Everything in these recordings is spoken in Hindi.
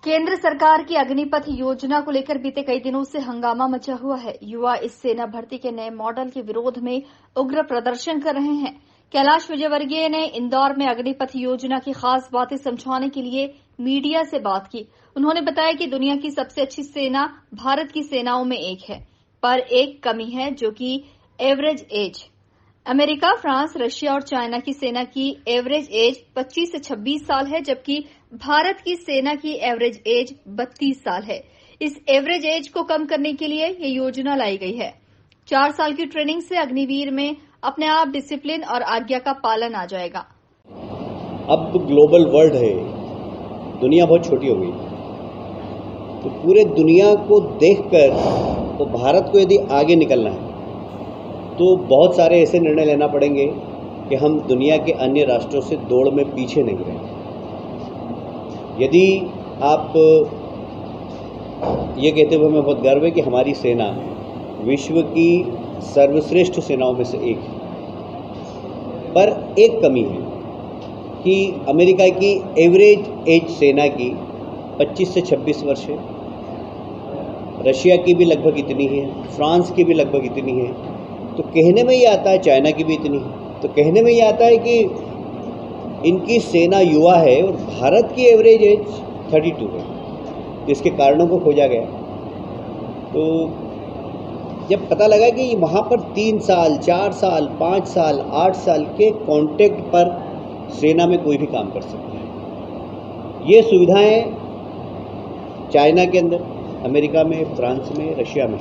केंद्र सरकार की अग्निपथ योजना को लेकर बीते कई दिनों से हंगामा मचा हुआ है। युवा इस सेना भर्ती के नए मॉडल के विरोध में उग्र प्रदर्शन कर रहे हैं। कैलाश विजयवर्गीय ने इंदौर में अग्निपथ योजना की खास बातें समझाने के लिए मीडिया से बात की। उन्होंने बताया कि दुनिया की सबसे अच्छी सेना भारत की सेनाओं में एक है, पर एक कमी है जो कि average age. America, France, Russia और चाइना की सेना की एवरेज एज 25 से 26 साल है, जबकि भारत की सेना की एवरेज एज 32 साल है। इस एवरेज एज को कम करने के लिए ये योजना लाई गई है। 4 साल की ट्रेनिंग से अग्निवीर में अपने आप डिसिप्लिन और आज्ञा का पालन आ जाएगा। अब ग्लोबल वर्ल्ड है, दुनिया बहुत छोटी हो गई, तो पूरे दुनिया को देखकर तो भारत को यदि आगे निकलना है तो बहुत सारे ऐसे निर्णय लेना पड़ेंगे कि हम दुनिया के अन्य राष्ट्रों से दौड़ में पीछे नहीं रहें। यदि आप ये कहते हुए हमें बहुत गर्व है कि हमारी सेना विश्व की सर्वश्रेष्ठ सेनाओं में से एक है, पर एक कमी है कि अमेरिका की एवरेज एज सेना की 25 से 26 वर्ष है, रशिया की भी लगभग इतनी है, फ्रांस की भी लगभग इतनी है। तो कहने में ये आता है चाइना की भी इतनी है, तो कहने में ये आता है कि इनकी सेना युवा है और भारत की एवरेज एज 32 है। इसके कारणों को खोजा गया तो जब पता लगा कि वहाँ पर 3 साल, 4 साल, 5 साल, 8 साल के कॉन्ट्रैक्ट पर सेना में कोई भी काम कर सकता है। ये सुविधाएं चाइना के अंदर, अमेरिका में, फ्रांस में, रशिया में।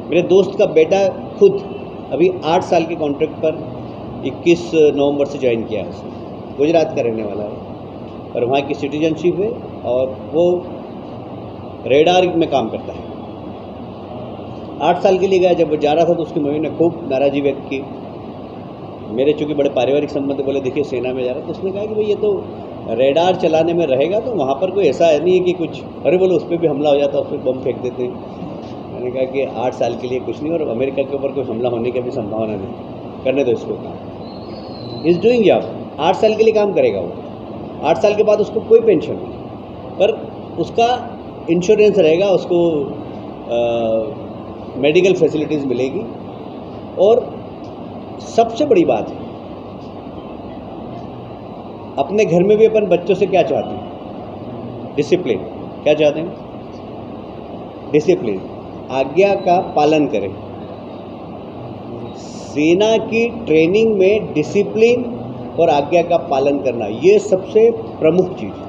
मेरे दोस्त का बेटा खुद अभी 8 साल के कॉन्ट्रैक्ट पर 21 नवंबर से ज्वाइन किया है। उसने गुजरात का रहने वाला है और वहाँ की सिटीजनशिप है और वो रेडार में काम करता है। 8 साल के लिए गया। जब वो जा रहा था तो उसकी मम्मी ने खूब नाराज़गी व्यक्त की। मेरे चूँकि बड़े पारिवारिक संबंध, बोले देखिए सेना में जा रहा, तो उसने कहा कि भाई ये तो रेडार चलाने में रहेगा, तो वहाँ पर कोई ऐसा नहीं है कि कुछ, अरे बोलो उस पर भी हमला हो जाता, उस पर बम फेंक देते हैं। मैंने कहा कि 8 साल के लिए कुछ नहीं, और अमेरिका के ऊपर कोई हमला होने की भी संभावना नहीं, करने दो इसको काम। Is doing job. 8 साल के लिए काम करेगा वो। 8 साल के बाद उसको कोई पेंशन नहीं, पर उसका इंश्योरेंस रहेगा, उसको मेडिकल फैसिलिटीज़ मिलेगी। और सबसे बड़ी बात है, अपने घर में भी अपन बच्चों से क्या चाहते हैं? डिसिप्लिन। क्या चाहते हैं? डिसिप्लिन, आज्ञा का पालन करें। सेना की ट्रेनिंग में डिसिप्लिन और आज्ञा का पालन करना, ये सबसे प्रमुख चीज़ है।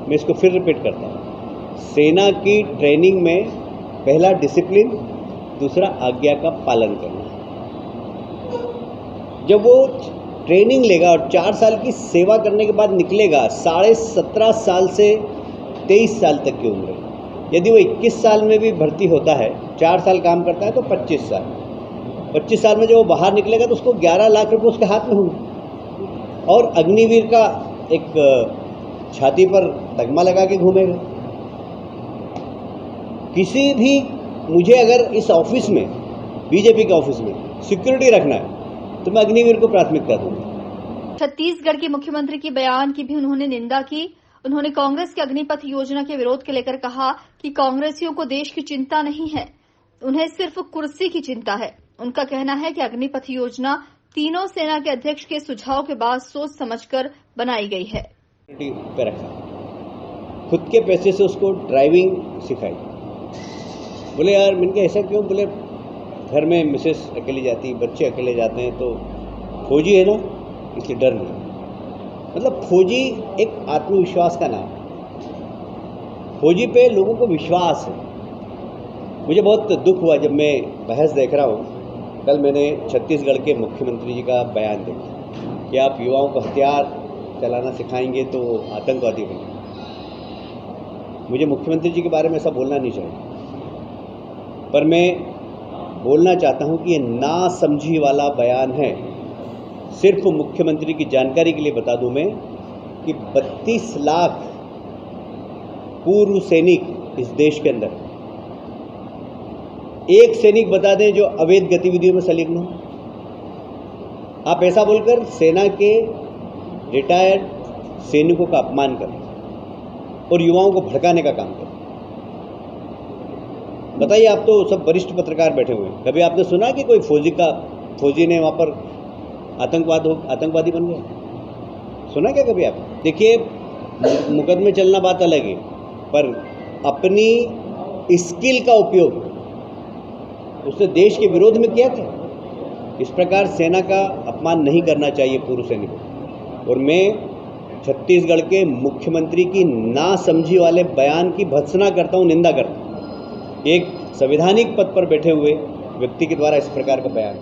मैं इसको फिर रिपीट करता हूँ। सेना की ट्रेनिंग में पहला डिसिप्लिन, दूसरा आज्ञा का पालन करना। जब वो ट्रेनिंग लेगा और 4 साल की सेवा करने के बाद निकलेगा, 17.5 साल से 23 साल तक की उम्र है। यदि वो 21 साल में भी भर्ती होता है, 4 साल काम करता है, तो 25 साल। 25 साल में जब वो बाहर निकलेगा तो उसको 11 लाख रुपए उसके हाथ में होंगे और अग्निवीर का एक छाती पर तगमा लगा के घूमेगा। किसी भी, मुझे अगर इस ऑफिस में, बीजेपी के ऑफिस में सिक्योरिटी रखना है तो मैं अग्निवीर को प्राथमिकता दूंगा। छत्तीसगढ़ के मुख्यमंत्री की बयान की भी उन्होंने निंदा की। उन्होंने कांग्रेस की अग्निपथ योजना के विरोध के लेकर कहा कि कांग्रेसियों को देश की चिंता नहीं है, उन्हें सिर्फ कुर्सी की चिंता है। उनका कहना है कि अग्निपथ योजना तीनों सेना के अध्यक्ष के सुझाव के बाद सोच समझकर बनाई गई है। पे रखा, खुद के पैसे से उसको ड्राइविंग सिखाई। बोले यार, मैंने ऐसा क्यों? बोले घर में मिसेस अकेली जाती, बच्चे अकेले जाते हैं, तो फौजी है ना, इसलिए डर नहीं। मतलब फौजी एक आत्मविश्वास का नाम है। फौजी पे लोगों को विश्वास है। मुझे बहुत दुख हुआ जब मैं बहस देख रहा हूँ। कल मैंने छत्तीसगढ़ के मुख्यमंत्री जी का बयान देखा कि आप युवाओं को हथियार चलाना सिखाएंगे तो आतंकवादी बनेंगे। मुझे मुख्यमंत्री जी के बारे में ऐसा बोलना नहीं चाहिए, पर मैं बोलना चाहता हूं कि ये नासमझी वाला बयान है। सिर्फ मुख्यमंत्री की जानकारी के लिए बता दूं मैं कि 32 लाख पूर्व सैनिक इस देश के अंदर, एक सैनिक बता दें जो अवैध गतिविधियों में संलिग्न हो। आप ऐसा बोलकर सेना के रिटायर्ड सैनिकों का अपमान करें। और युवाओं को भड़काने का काम करते हैं। बताइए, आप तो सब वरिष्ठ पत्रकार बैठे हुए हैं, कभी आपने सुना कि कोई फौजी ने वहाँ पर आतंकवादी बन गया? सुना क्या कभी आप? देखिए, मुकदमे चलना बात अलग है, पर अपनी स्किल का उपयोग उसने देश के विरोध में किया था। इस प्रकार सेना का अपमान नहीं करना चाहिए पूर्व सैनिक को। और मैं छत्तीसगढ़ के मुख्यमंत्री की नासमझी वाले बयान की भर्त्सना करता हूँ, निंदा करता हूँ। एक संवैधानिक पद पर बैठे हुए व्यक्ति के द्वारा इस प्रकार का बयान